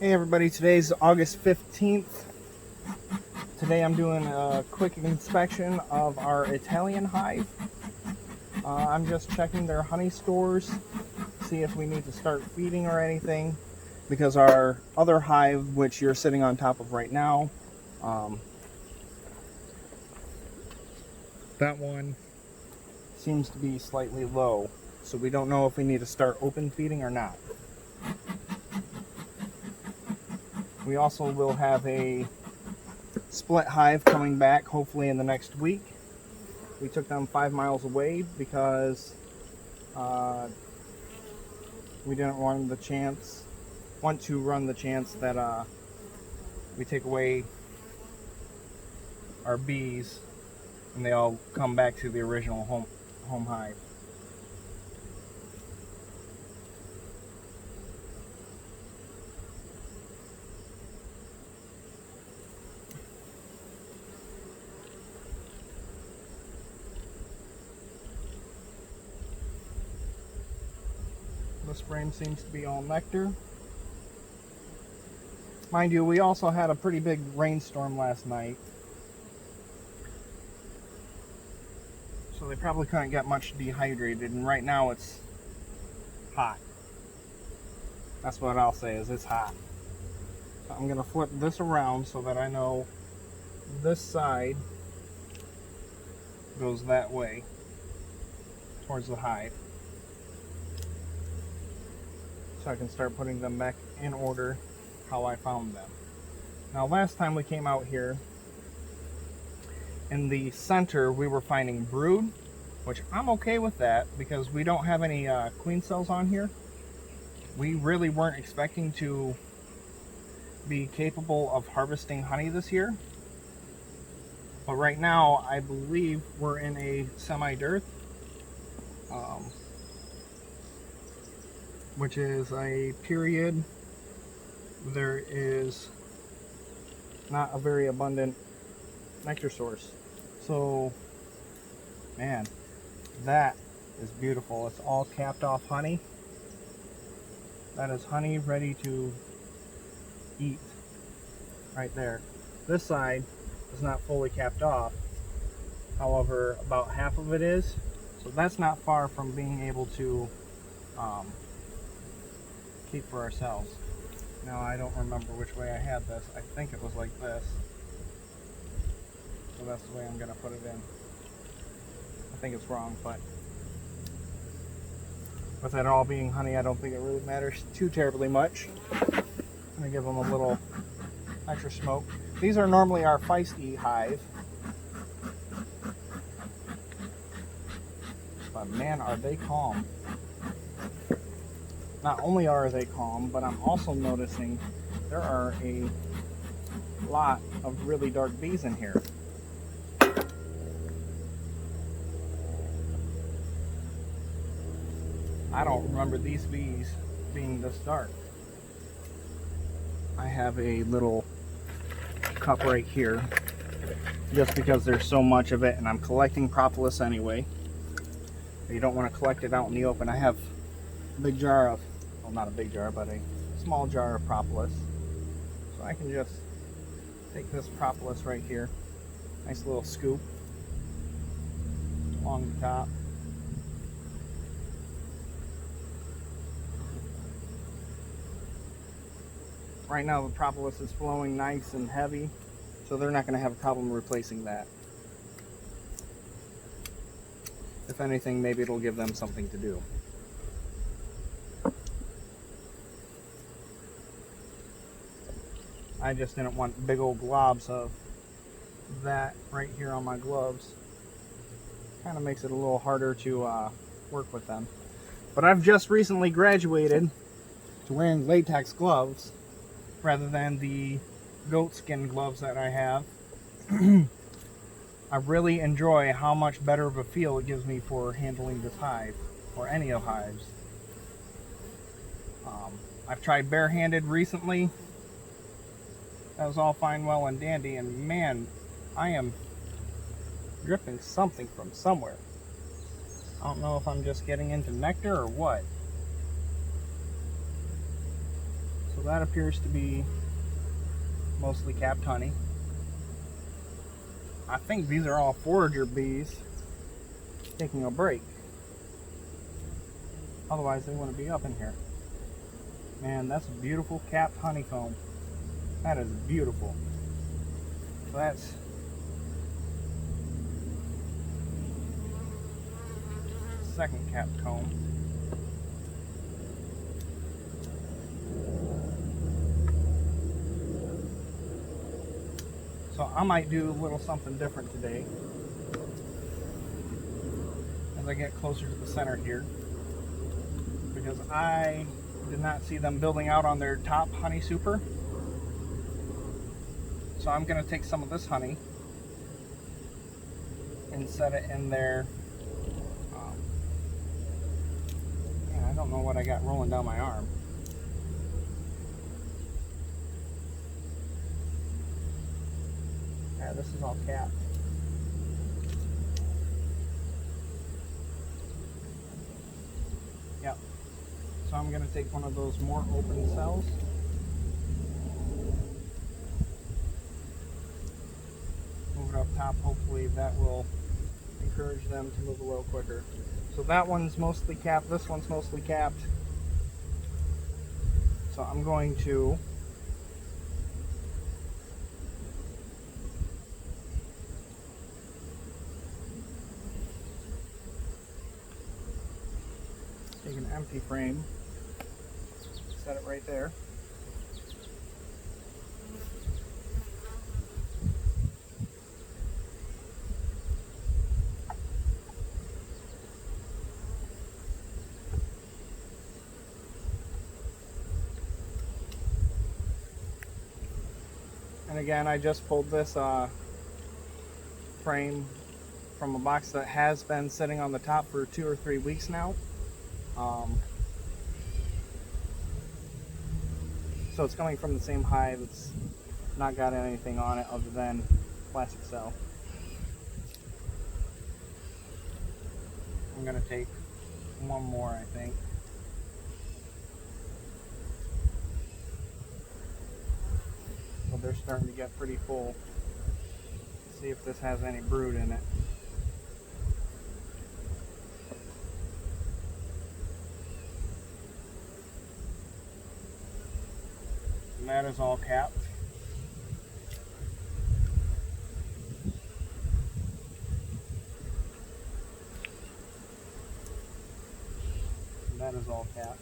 Hey everybody, today's August 15th. Today I'm doing a quick inspection of our Italian hive. I'm just checking their honey stores, see if we need to start feeding or anything, because our other hive, which you're sitting on top of right now, that one seems to be slightly low, so we don't know if we need to start open feeding or not. We also will have a split hive coming back hopefully in the next week. We took them 5 miles away because we didn't want to run the chance that we take away our bees and they all come back to the original home hive. This frame seems to be all nectar. Mind you, we also had a pretty big rainstorm last night, so they probably couldn't get much dehydrated, and right now it's hot. That's what I'll say, is it's hot. So I'm going to flip this around so that I know this side goes that way towards the hive, so I can start putting them back in order how I found them. Now last time we came out here, in the center we were finding brood, which I'm okay with that because we don't have any queen cells on here. We really weren't expecting to be capable of harvesting honey this year, but right now I believe we're in a semi-dearth, which is a period there is not a very abundant nectar source. So man, that is beautiful. It's all capped off honey. That is honey ready to eat right there. This side is not fully capped off, however about half of it is, so that's not far from being able to keep for ourselves. Now I don't remember which way I had this. I think it was like this, so that's the way I'm going to put it in. I think it's wrong, but with it all being honey, I don't think it really matters too terribly much. I'm going to give them a little extra smoke. These are normally our feisty hive, but man, are they calm. Not only are they calm, but I'm also noticing there are a lot of really dark bees in here. I don't remember these bees being this dark. I have a little cup right here just because there's so much of it, and I'm collecting propolis anyway. You don't want to collect it out in the open. I have a big jar of, well, not a big jar, but a small jar of propolis. So I can just take this propolis right here, nice little scoop along the top. Right now the propolis is flowing nice and heavy, so they're not going to have a problem replacing that. If anything, maybe it'll give them something to do. I just didn't want big old globs of that right here on my gloves. Kind of makes it a little harder to work with them. But I've just recently graduated to wearing latex gloves rather than the goat skin gloves that I have. I really enjoy how much better of a feel it gives me for handling this hive, or any of hives. I've tried barehanded recently. That was all fine, well, and dandy, and man, I am dripping something from somewhere. I don't know if I'm just getting into nectar or what. So that appears to be mostly capped honey. I think these are all forager bees taking a break. Otherwise they wouldn't be up in here. Man, that's a beautiful capped honeycomb. That is beautiful. So that's second capped comb. So I might do a little something different today as I get closer to the center here, because I did not see them building out on their top honey super. So I'm going to take some of this honey and set it in there. I don't know what I got rolling down my arm. Yeah, this is all capped. Yep. So I'm going to take one of those more open cells. Move it up top. Hopefully that will encourage them to move a little quicker. So that one's mostly capped. This one's mostly capped. So I'm going to take an empty frame, set it right there. And again, I just pulled this frame from a box that has been sitting on the top for 2 or 3 weeks now. So it's coming from the same hive. It's not got anything on it other than plastic cell. I'm going to take one more, I think. So they're starting to get pretty full. Let's see if this has any brood in it. And that is all capped. And that is all capped.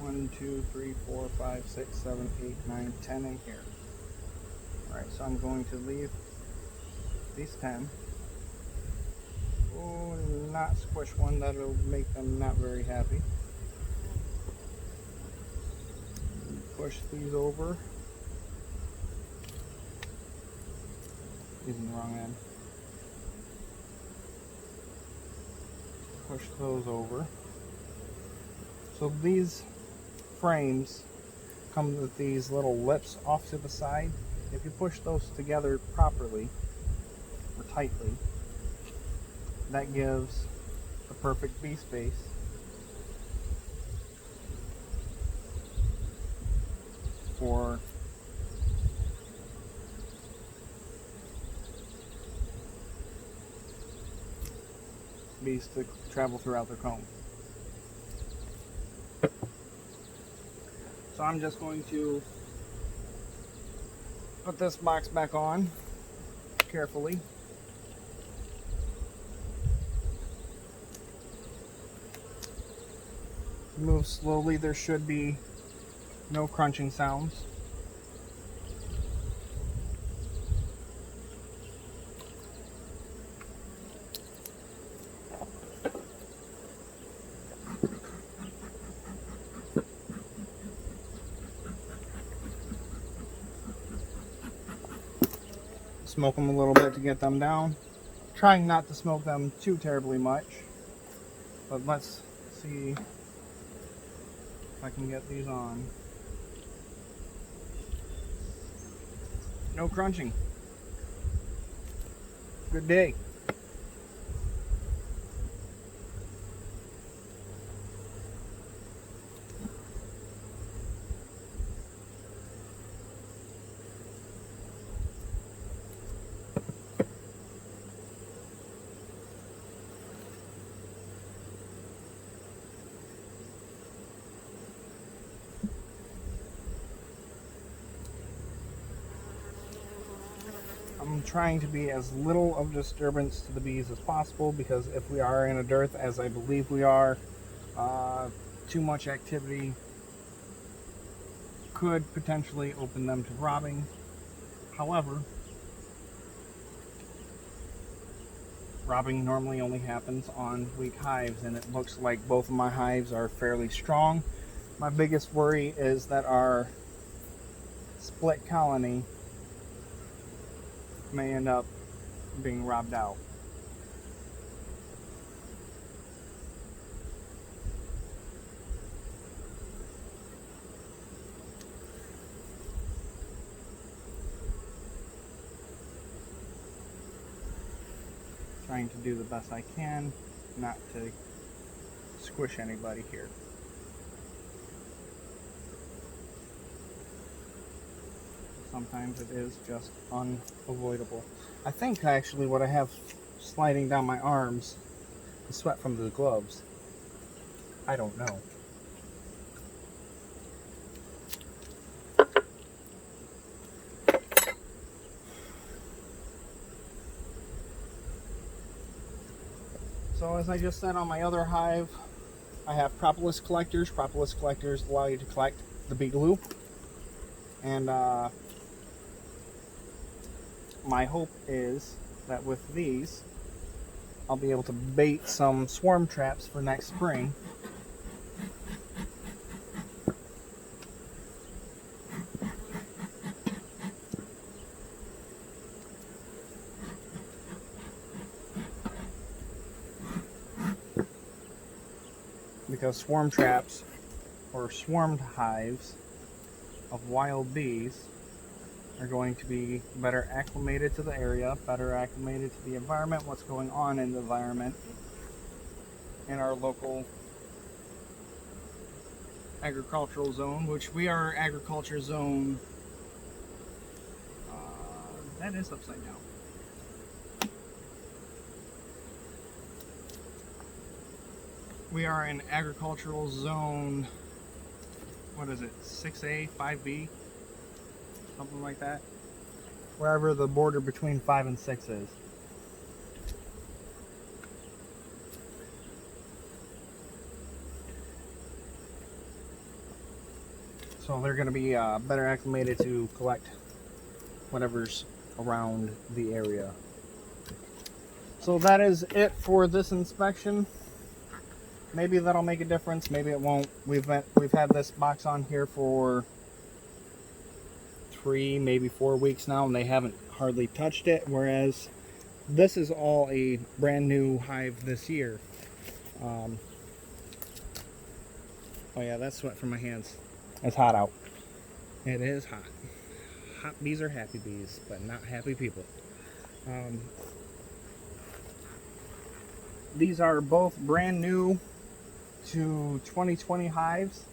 One, 2, 3, 4, 5, 6, 7, 8, 9, 10 in here. Alright, so I'm going to leave these 10. Oh, not squish one, that'll make them not very happy. Push these over. Using the wrong end. Push those over. So these frames come with these little lips off to the side. If you push those together properly or tightly, that gives the perfect bee space for bees to travel throughout their comb. So I'm just going to put this box back on carefully. Move slowly. There should be no crunching sounds. smoke them a little bit to get them down. Trying not to smoke them too terribly much. But let's see if I can get these on. No crunching. Good day. I'm trying to be as little of disturbance to the bees as possible, because if we are in a dearth, as I believe we are, too much activity could potentially open them to robbing. However, robbing normally only happens on weak hives, and it looks like both of my hives are fairly strong. My biggest worry is that our split colony may end up being robbed out. Trying to do the best I can not to squish anybody here. Sometimes it is just unavoidable. I think actually what I have sliding down my arms is sweat from the gloves. I don't know. So as I just said on my other hive, I have propolis collectors. Propolis collectors allow you to collect the bee glue. And my hope is that with these, I'll be able to bait some swarm traps for next spring. Because swarm traps, or swarmed hives of wild bees, are going to be better acclimated to the area, better acclimated to the environment, what's going on in the environment in our local agricultural zone, which we are agriculture zone, that is upside down. We are in agricultural zone, what is it, 6A, 5B? Something like that. Wherever the border between 5 and 6 is. So they're going to be better acclimated to collect whatever's around the area. So that is it for this inspection. Maybe that'll make a difference, maybe it won't. We've had this box on here for 3, maybe 4 weeks now, and they haven't hardly touched it, whereas this is all a brand new hive this year. Oh yeah, that's sweat from my hands. It's hot out. It is hot. Hot bees are happy bees, but not happy people. These are both brand new to 2020 hives.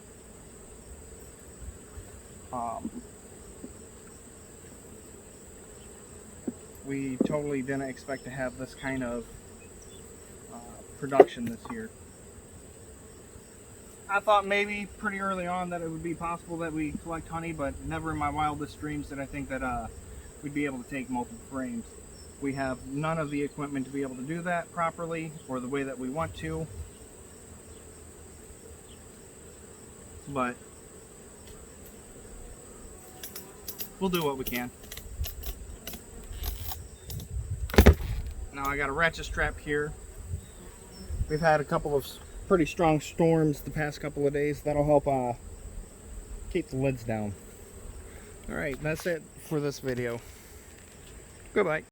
We totally didn't expect to have this kind of production this year. I thought maybe pretty early on that it would be possible that we collect honey, but never in my wildest dreams did I think that we'd be able to take multiple frames. We have none of the equipment to be able to do that properly or the way that we want to. But we'll do what we can. Now I got a ratchet strap here. We've had a couple of pretty strong storms the past couple of days. That'll help keep the lids down. Alright, that's it for this video. Goodbye.